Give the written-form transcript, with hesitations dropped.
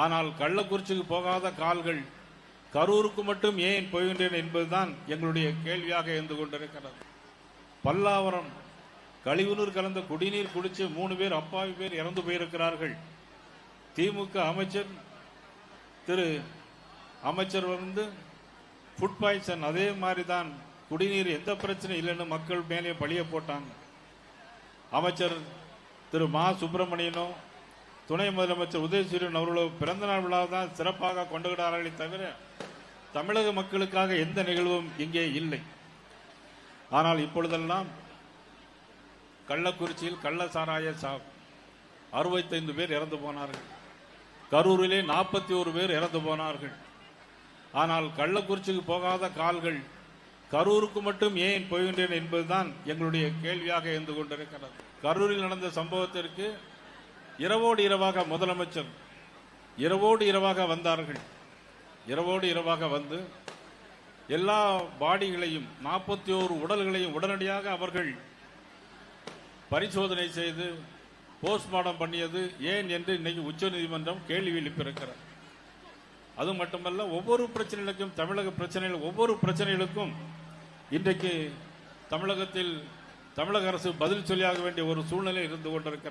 ஆனால் கள்ளக்குறிச்சிக்கு போகாத கால்கள் கரூருக்கு மட்டும் ஏன் போகின்றன என்பதுதான் எங்களுடைய கேள்வியாக இருந்து கொண்டிருக்கிறது. பல்லாவரம் கழிவுநீர் கலந்த குடிநீர் குடிச்சு 3 பேர் அப்பாவி பேர் இறந்து போயிருக்கிறார்கள். திமுக அமைச்சர் வந்து ஃபுட் பாய்சன், அதே மாதிரி தான் குடிநீர் எந்த பிரச்சனை இல்லைன்னு மக்கள் மேலே பழிய போட்டாங்க. அமைச்சர் திரு மா சுப்பிரமணியனும் துணை முதலமைச்சர் உதயசூரியன் அவர்களோ பிறந்தநாள் விழா தான் சிறப்பாக கொண்டாடுகிறார்களே தவிர தமிழக மக்களுக்காக எந்த நிகழ்வும் இங்கே இல்லை. ஆனால் இப்பொழுதெல்லாம் கள்ளக்குறிச்சியில் கள்ள சாராய 65 பேர் இறந்து போனார்கள். கரூரிலே 41 பேர் இறந்து போனார்கள். ஆனால் கள்ளக்குறிச்சிக்கு போகாத கால்கள் கரூருக்கு மட்டும் ஏன் போகின்றன என்பதுதான் எங்களுடைய கேள்வியாக இருந்து கொண்டிருக்கிறது. கரூரில் நடந்த சம்பவத்திற்கு இரவோடு இரவாக முதலமைச்சர் இரவோடு இரவாக வந்தார்கள். இரவோடு இரவாக வந்து எல்லா பாடிகளையும் 41 உடல்களையும் உடனடியாக அவர்கள் பரிசோதனை செய்து போஸ்ட்மார்ட்டம் பண்ணியது ஏன் என்று இன்னைக்கு உச்சநீதிமன்றம் கேள்வி எழுப்பியிருக்கிறார். அது மட்டுமல்ல, ஒவ்வொரு பிரச்சனைகளுக்கும் தமிழக பிரச்சனைகள் ஒவ்வொரு பிரச்சனைகளுக்கும் இன்றைக்கு தமிழகத்தில் தமிழக அரசு பதில் சொல்லியாக வேண்டிய ஒரு சூழ்நிலை இருந்து கொண்டிருக்கிறது.